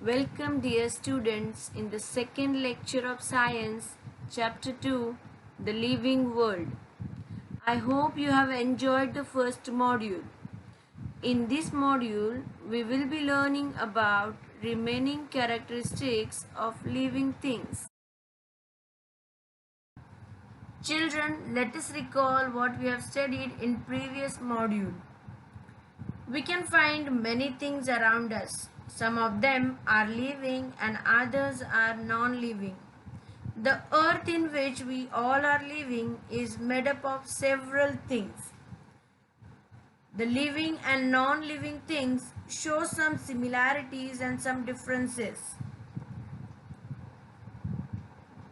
Welcome dear students in the second lecture of Science, Chapter 2, The Living World. I hope you have enjoyed the first module. In this module, we will be learning about remaining characteristics of living things. Children, let us recall what we have studied in previous module. We can find many things around us. Some of them are living and others are non-living. The earth in which we all are living is made up of several things. The living and non-living things show some similarities and some differences.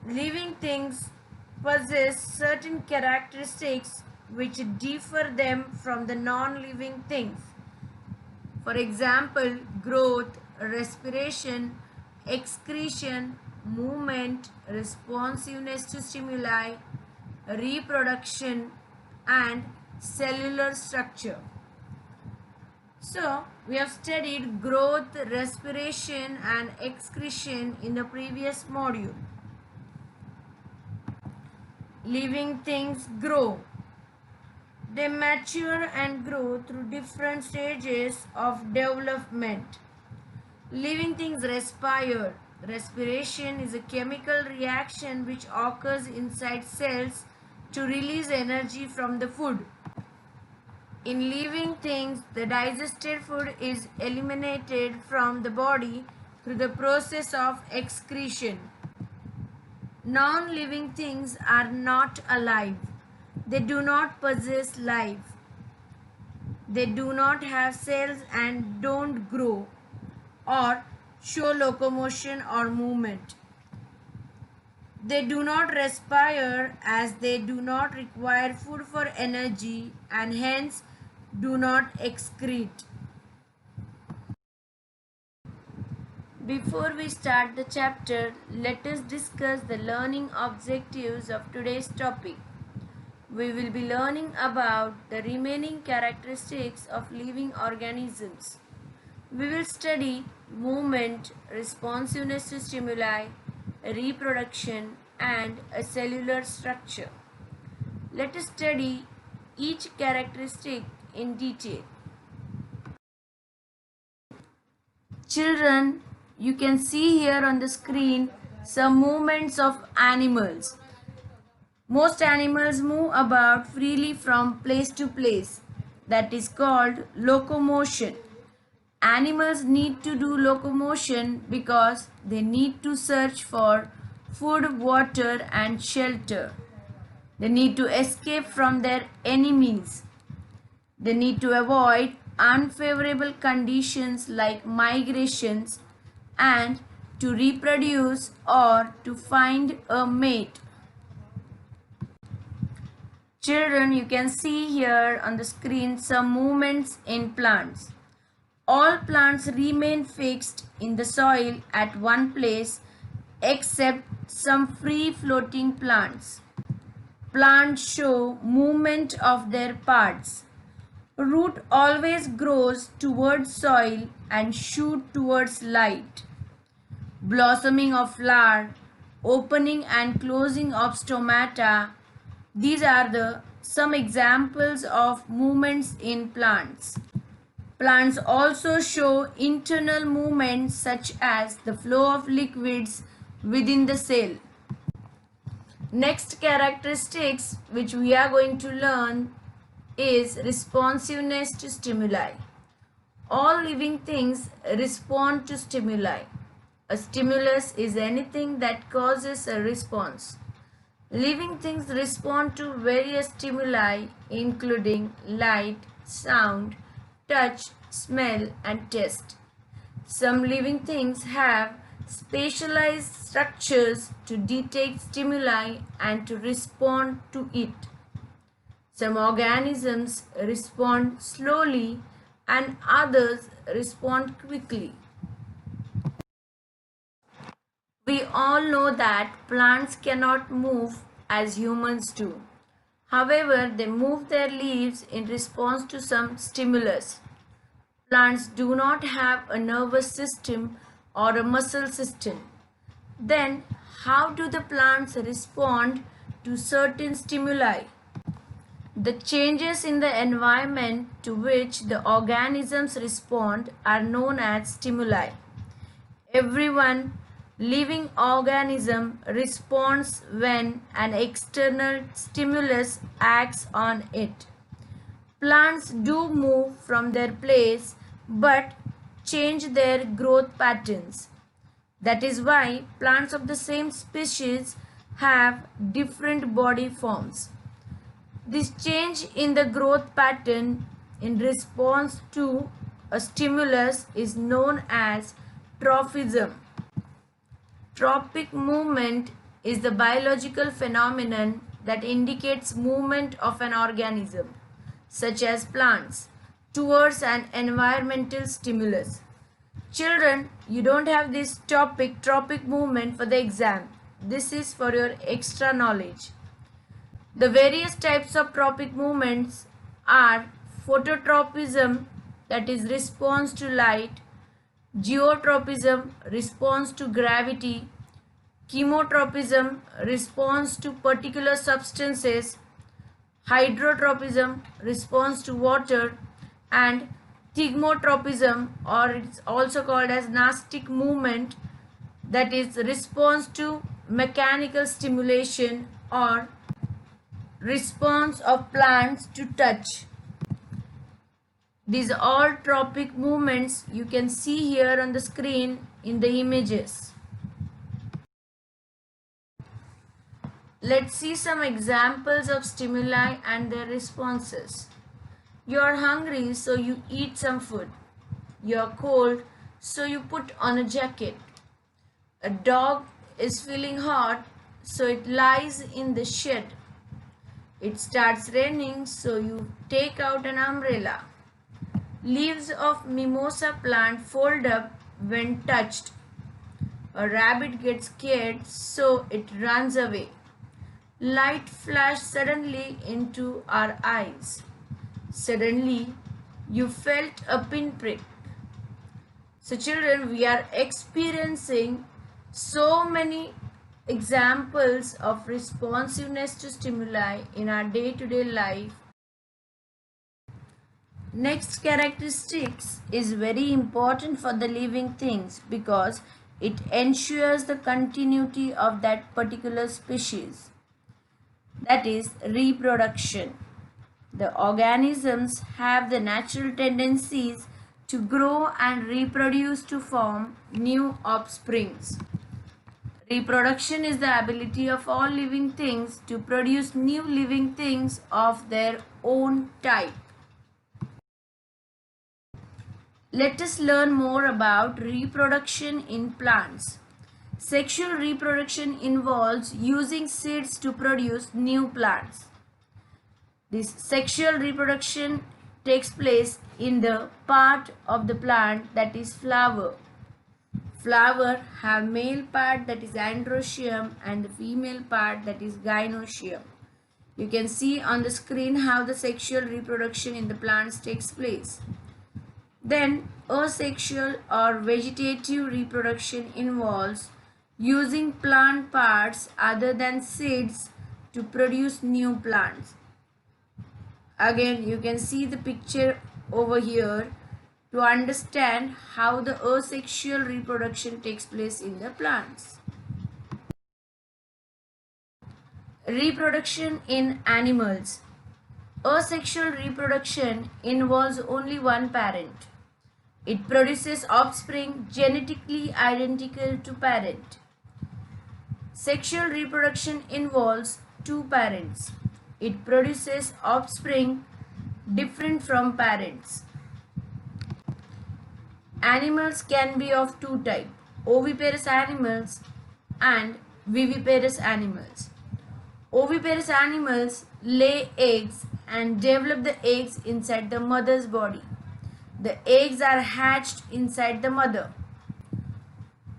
Living things possess certain characteristics which differ them from the non-living things. For example, growth, respiration, excretion, movement, responsiveness to stimuli, reproduction, and cellular structure. So, we have studied growth, respiration, and excretion in the previous module. Living things grow. They mature and grow through different stages of development. Living things respire. Respiration is a chemical reaction which occurs inside cells to release energy from the food. In living things, the digested food is eliminated from the body through the process of excretion. Non-living things are not alive. They do not possess life. They do not have cells and don't grow or show locomotion or movement. They do not respire as they do not require food for energy and hence do not excrete. Before we start the chapter, let us discuss the learning objectives of today's topic. We will be learning about the remaining characteristics of living organisms. We will study movement, responsiveness to stimuli, reproduction, and a cellular structure. Let us study each characteristic in detail. Children, you can see here on the screen some movements of animals. Most animals move about freely from place to place. That is called locomotion. Animals need to do locomotion because they need to search for food, water, and shelter. They need to escape from their enemies. They need to avoid unfavorable conditions like migrations and to reproduce or to find a mate. Children, you can see here on the screen some movements in plants. All plants remain fixed in the soil at one place except some free-floating plants. Plants show movement of their parts. Root always grows towards soil and shoot towards light. Blossoming of flower, opening and closing of stomata. These are some examples of movements in plants. Plants also show internal movements such as the flow of liquids within the cell. Next characteristics which we are going to learn is responsiveness to stimuli. All living things respond to stimuli. A stimulus is anything that causes a response. Living things respond to various stimuli including light, sound, touch, smell, and taste. Some living things have specialized structures to detect stimuli and to respond to it. Some organisms respond slowly and others respond quickly. We all know that plants cannot move as humans do. However, they move their leaves in response to some stimulus. Plants do not have a nervous system or a muscle system. Then, how do the plants respond to certain stimuli? The changes in the environment to which the organisms respond are known as stimuli. Everyone living organism responds when an external stimulus acts on it. Plants do move from their place but change their growth patterns. That is why plants of the same species have different body forms. This change in the growth pattern in response to a stimulus is known as trophism. Tropic movement is the biological phenomenon that indicates movement of an organism, such as plants, towards an environmental stimulus. Children, you don't have this topic, tropic movement, for the exam. This is for your extra knowledge. The various types of tropic movements are phototropism, that is response to light, geotropism, response to gravity, chemotropism, response to particular substances, hydrotropism, response to water, and thigmotropism, or it's also called as nastic movement, that is response to mechanical stimulation or response of plants to touch. These are all tropic movements you can see here on the screen in the images. Let's see some examples of stimuli and their responses. You are hungry, so you eat some food. You are cold, so you put on a jacket. A dog is feeling hot, so it lies in the shed. It starts raining, so you take out an umbrella. Leaves of mimosa plant fold up when touched. A rabbit gets scared, so it runs away. Light flashed suddenly into our eyes. Suddenly, you felt a pinprick. So children, we are experiencing so many examples of responsiveness to stimuli in our day-to-day life. Next characteristics is very important for the living things because it ensures the continuity of that particular species. That is reproduction. The organisms have the natural tendencies to grow and reproduce to form new offsprings. Reproduction is the ability of all living things to produce new living things of their own type. Let us learn more about reproduction in plants. Sexual reproduction involves using seeds to produce new plants. This sexual reproduction takes place in the part of the plant that is flower. Flower have male part, that is androecium, and the female part, that is gynoecium. You can see on the screen how the sexual reproduction in the plants takes place. Then asexual or vegetative reproduction involves using plant parts other than seeds to produce new plants. Again, you can see the picture over here to understand how the asexual reproduction takes place in the plants. Reproduction in animals. Asexual reproduction involves only one parent. It produces offspring genetically identical to parent. Sexual reproduction involves two parents. It produces offspring different from parents. Animals can be of two types, oviparous animals and viviparous animals. Oviparous animals lay eggs and develop the eggs inside the mother's body. The eggs are hatched inside the mother.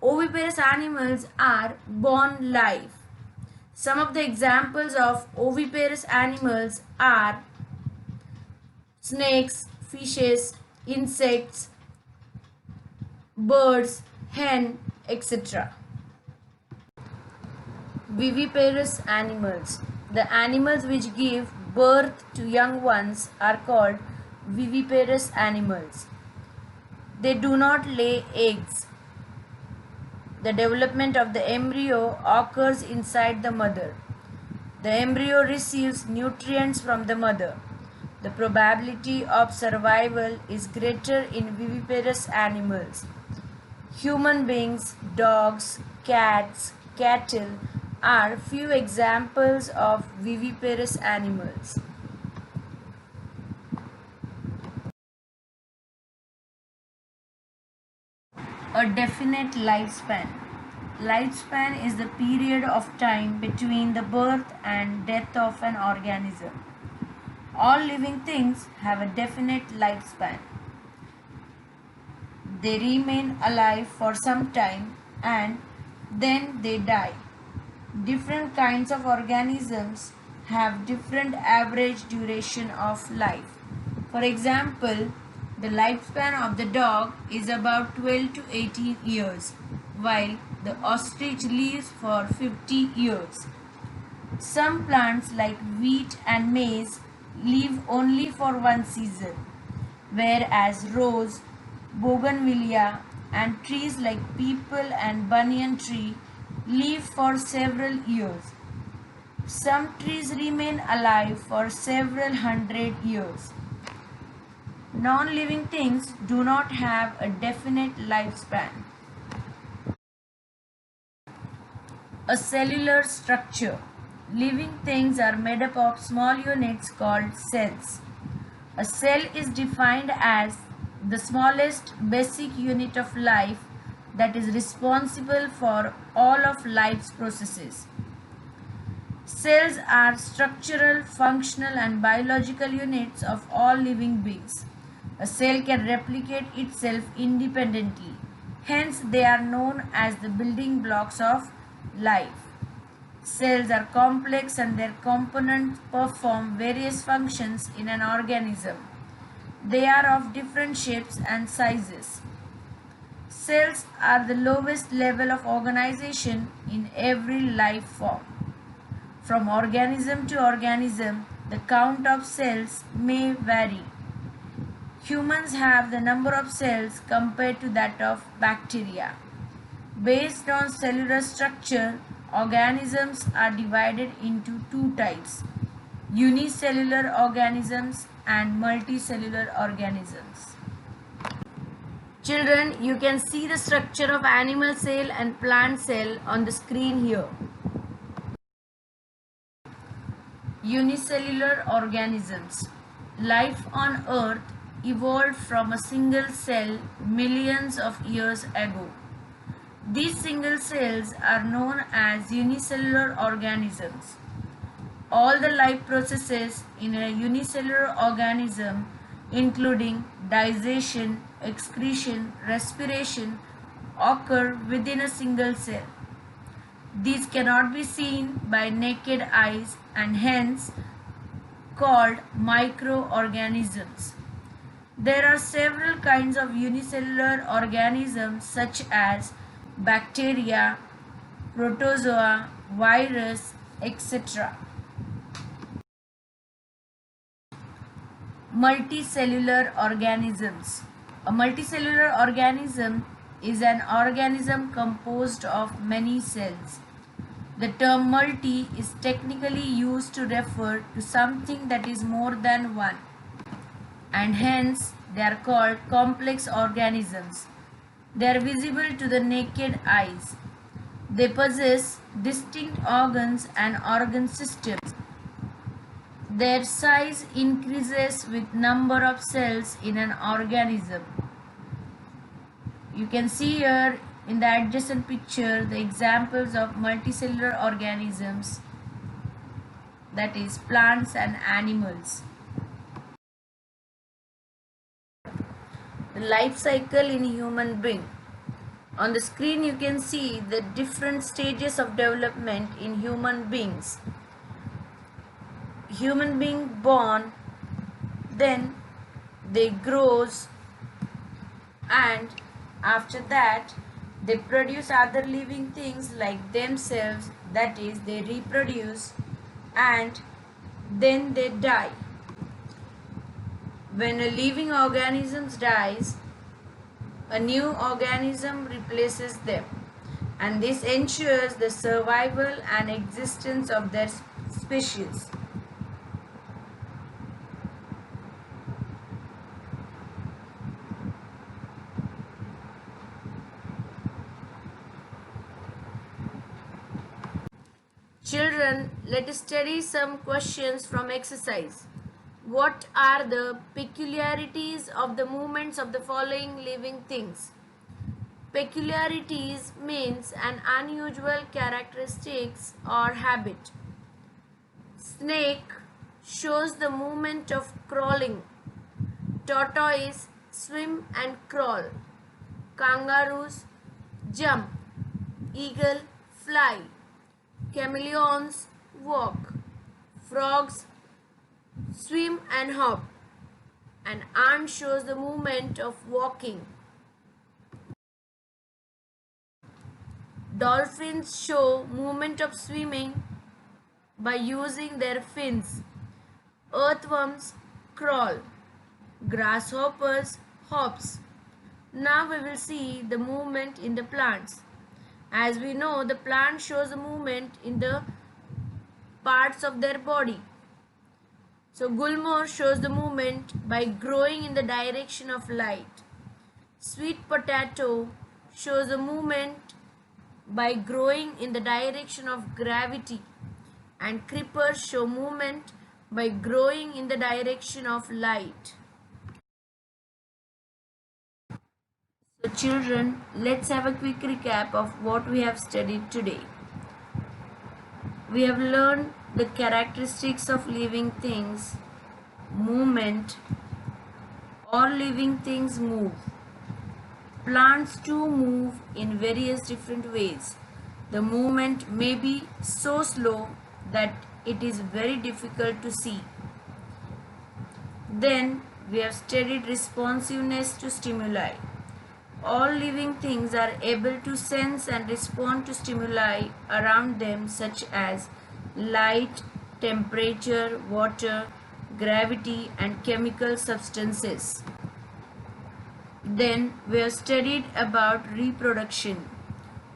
Oviparous animals are born live. Some of the examples of oviparous animals are snakes, fishes, insects, birds, hen, etc. Viviparous animals. The animals which give birth to young ones are called viviparous animals. They do not lay eggs. The development of the embryo occurs inside the mother. The embryo receives nutrients from the mother. The probability of survival is greater in viviparous animals. Human beings, dogs, cats, cattle are few examples of viviparous animals. A definite lifespan. Lifespan is the period of time between the birth and death of an organism. All living things have a definite lifespan. They remain alive for some time and then they die. Different kinds of organisms have different average duration of life. For example, the lifespan of the dog is about 12 to 18 years, while the ostrich lives for 50 years. Some plants like wheat and maize live only for one season, whereas rose, bougainvillea, and trees like peepal and banyan tree live for several years. Some trees remain alive for several hundred years. Non-living things do not have a definite lifespan. A cellular structure. Living things are made up of small units called cells. A cell is defined as the smallest basic unit of life that is responsible for all of life's processes. Cells are structural, functional, and biological units of all living beings. A cell can replicate itself independently. Hence, they are known as the building blocks of life. Cells are complex and their components perform various functions in an organism. They are of different shapes and sizes. Cells are the lowest level of organization in every life form. From organism to organism, the count of cells may vary. Humans have the number of cells compared to that of bacteria. Based on cellular structure, organisms are divided into two types: unicellular organisms and multicellular organisms. Children, you can see the structure of animal cell and plant cell on the screen here. Unicellular organisms. Life on Earth evolved from a single cell millions of years ago. These single cells are known as unicellular organisms. All the life processes in a unicellular organism, including digestion, excretion, respiration, occur within a single cell. These cannot be seen by naked eyes and hence called microorganisms. There are several kinds of unicellular organisms such as bacteria, protozoa, virus, etc. Multicellular organisms. A multicellular organism is an organism composed of many cells. The term multi is technically used to refer to something that is more than one, and hence they are called complex organisms. They are visible to the naked eyes. They possess distinct organs and organ systems. Their size increases with number of cells in an organism. You can see here in the adjacent picture the examples of multicellular organisms, that is plants and animals. The life cycle in human being. On the screen you can see the different stages of development in human beings. Human being born, then they grows, and after that They produce other living things like themselves, that is, they reproduce and then they die. When a living organism dies, a new organism replaces them, and this ensures the survival and existence of their species. Children, let us study some questions from exercise. What are the peculiarities of the movements of the following living things? Peculiarities means an unusual characteristics or habit. Snake shows the movement of crawling. Tortoise swim and crawl. Kangaroos jump. Eagle fly. Chameleons walk. Frogs swim and hop. An ant shows the movement of walking. Dolphins show movement of swimming by using their fins. Earthworms crawl. Grasshoppers hops. Now we will see the movement in the plants. As we know, the plant shows the movement in the parts of their body. So gulmohar shows the movement by growing in the direction of light. Sweet potato shows the movement by growing in the direction of gravity, and creepers show movement by growing in the direction of light. So children, let's have a quick recap of what we have studied today. We have learned the characteristics of living things, movement. All living things move. Plants too move in various different ways. The movement may be so slow that it is very difficult to see. Then we have studied responsiveness to stimuli. All living things are able to sense and respond to stimuli around them such as light, temperature, water, gravity and chemical substances. Then we have studied about reproduction.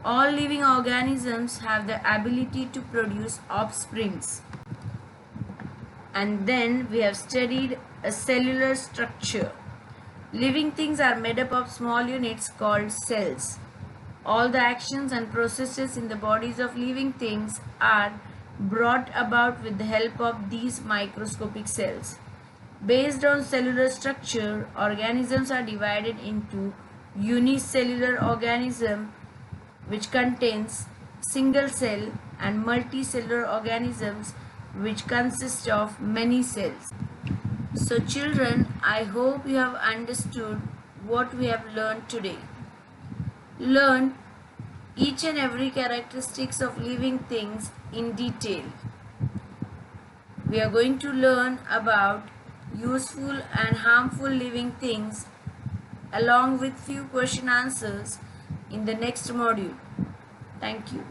All living organisms have the ability to produce offsprings. And then we have studied a cellular structure. Living things are made up of small units called cells. All the actions and processes in the bodies of living things are brought about with the help of these microscopic cells. Based on cellular structure, organisms are divided into unicellular organism, which contains single cell, and multicellular organisms, which consist of many cells. So children, I hope you have understood what we have learned today. Learn each and every characteristics of living things in detail. We are going to learn about useful and harmful living things along with few question answers in the next module. Thank you.